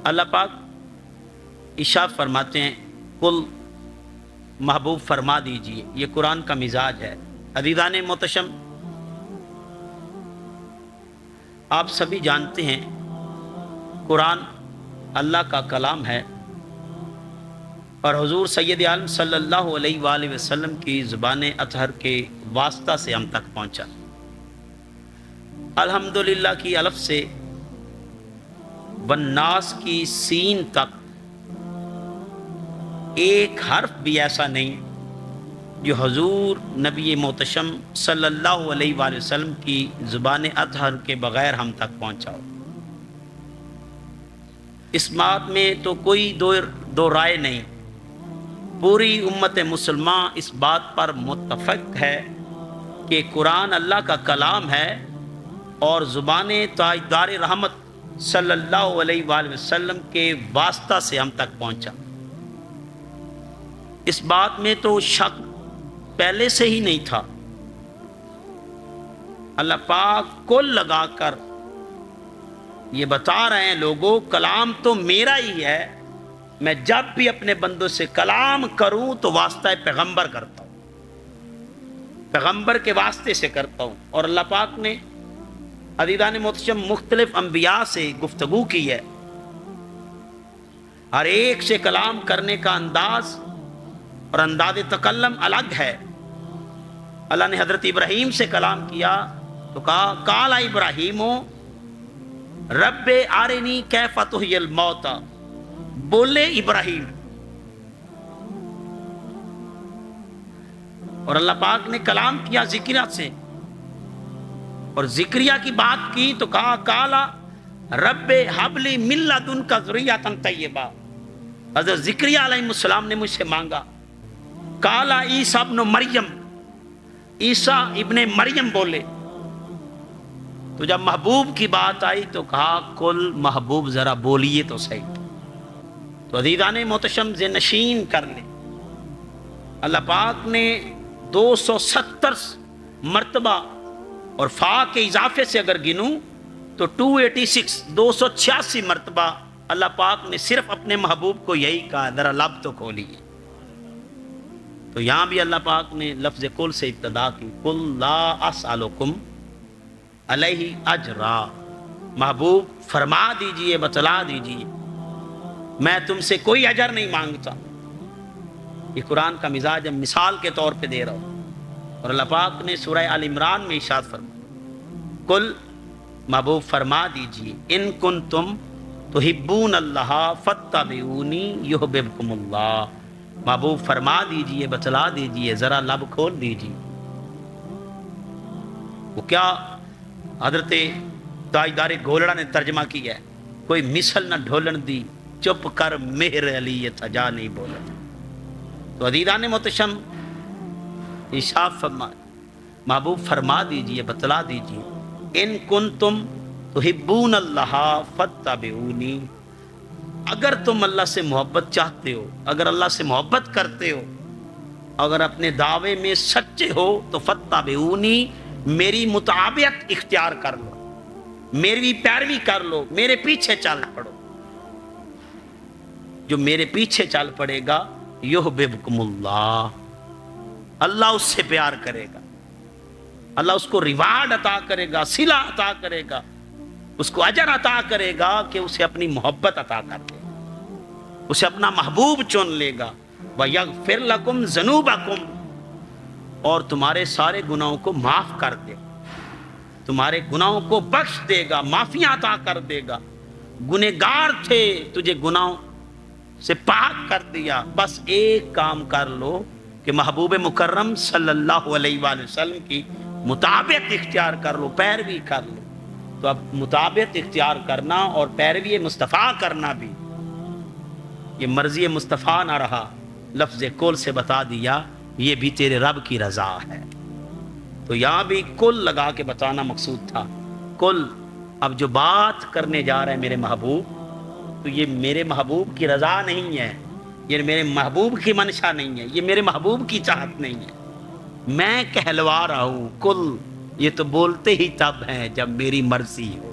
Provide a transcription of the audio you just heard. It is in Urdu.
اللہ پاک ارشاد فرماتے ہیں کل محبوب فرما دیجئے، یہ قرآن کا مزاج ہے۔ عزیزان محتشم، آپ سبھی جانتے ہیں قرآن اللہ کا کلام ہے اور حضور سید عالم صلی اللہ علیہ وآلہ وسلم کی زبان اطہر کے واسطہ سے ہم تک پہنچا۔ الحمدللہ کی الف سے والناس کی سین تک ایک حرف بھی ایسا نہیں جو حضور نبی محتشم صلی اللہ علیہ وآلہ وسلم کی زبان اطہر کے بغیر ہم تک پہنچا ہو۔ اس بات میں تو کوئی دو رائے نہیں، پوری امت مسلمہ اس بات پر متفق ہے کہ قرآن اللہ کا کلام ہے اور زبان تاجدار رحمت صلی اللہ علیہ وآلہ وسلم کے واسطہ سے ہم تک پہنچا۔ اس بات میں تو شک پہلے سے ہی نہیں تھا۔ اللہ پاک کل لگا کر یہ بتا رہے ہیں لوگوں، کلام تو میرا ہی ہے، میں جب بھی اپنے بندوں سے کلام کروں تو واسطہ پیغمبر کرتا ہوں، پیغمبر کے واسطے سے کرتا ہوں۔ اور اللہ پاک نے عزیزان محتشم مختلف انبیاء سے گفتگو کی ہے، ہر ایک سے کلام کرنے کا انداز اور انداز تکلم الگ ہے۔ اللہ نے حضرت ابراہیم سے کلام کیا تو کہا قال ابراہیم رب ارنی کیف تحیی الموتى، بولے ابراہیم۔ اور اللہ پاک نے کلام کیا زکریا سے، اور زکریا کی بات کی تو کہا قال رب ہب لی من لدنک ذریۃ طیبہ، حضرت زکریا علیہ السلام نے مجھ سے مانگا۔ قال عیسیٰ ابن مریم، عیسیٰ ابن مریم بولے۔ تو جب محبوب کی بات آئی تو کہا کل محبوب ذرا بولیے تو صحیح۔ تو عزیزان محتشم ذہن نشین کر لیں، اللہ پاک نے 270 مرتبہ اور فا کے اضافے سے اگر گنوں تو 286 286 مرتبہ اللہ پاک نے صرف اپنے محبوب کو یہی کہا ذرا لب تو کھولیے۔ تو یہاں بھی اللہ پاک نے لفظ کل سے ابتدا کی، قل لا اسألکم علیہ اجرا، محبوب فرما دیجئے، بتلا دیجئے میں تم سے کوئی اجر نہیں مانگتا۔ یہ قرآن کا مزاج ہم مثال کے طور پہ دے رہا ہوں۔ اور اللہ پاک نے سورہ آل عمران میں ارشاد فرمایا قل، محبوب فرما دیجئے ان کنتم تحبون اللہ فاتبعونی یحببکم اللہ، محبوب فرما دیجئے، بتلا دیجئے، ذرا لب کھول دیجئے۔ وہ کیا حضرت تاجدار گولڑا نے ترجمہ کیا ہے، کوئی مثل نہ ڈھولن دی، چپ کر مہر علی تجا نہیں بولا۔ تو عزیزان محتشم ارشاد فرما، محبوب فرما دیجئے، بتلا دیجئے ان کنتم تحبون اللہ فاتبعونی، اگر تم اللہ سے محبت چاہتے ہو، اگر اللہ سے محبت کرتے ہو، اگر اپنے دعوے میں سچے ہو تو فاتبعونی، میری مطابقت اختیار کر لو، میری پیروی کر لو، میرے پیچھے چل پڑو۔ جو میرے پیچھے چل پڑے گا یحببکم اللہ، اللہ اس سے پیار کرے گا، اللہ اس کو ریوارڈ عطا کرے گا، صلہ عطا کرے گا، اس کو اجر عطا کرے گا کہ اسے اپنی محبت عطا کر دے، اسے اپنا محبوب چن لے گا۔ وَيَغْفِرْ لَكُمْ ذُنُوبَكُمْ، اور تمہارے سارے گناہوں کو معاف کر دے، تمہارے گناہوں کو بخش دے گا، معافیاں عطا کر دے گا۔ گنہگار تھے، تجھے گناہوں سے پاک کر دیا، بس ایک کام کر لو کہ محبوب مکرم صلی اللہ علیہ وآلہ وسلم کی مطابق اختیار کر لو، پیروی کر لو۔ تو اب مطابق اختیار کرنا اور پیروی مصطفیٰ کرنا بھی، یہ مرضی مصطفیٰ نہ رہا، لفظ کل سے بتا دیا یہ بھی تیرے رب کی رضا ہے۔ تو یہاں بھی کل لگا کے بتانا مقصود تھا۔ کل، اب جو بات کرنے جا رہے ہیں میرے محبوب، تو یہ میرے محبوب کی رضا نہیں ہے، یہ میرے محبوب کی منشا نہیں ہے، یہ میرے محبوب کی چاہت نہیں ہے، میں کہلوا رہا ہوں کل، یہ تو بولتے ہی تب ہیں جب میری مرضی ہو۔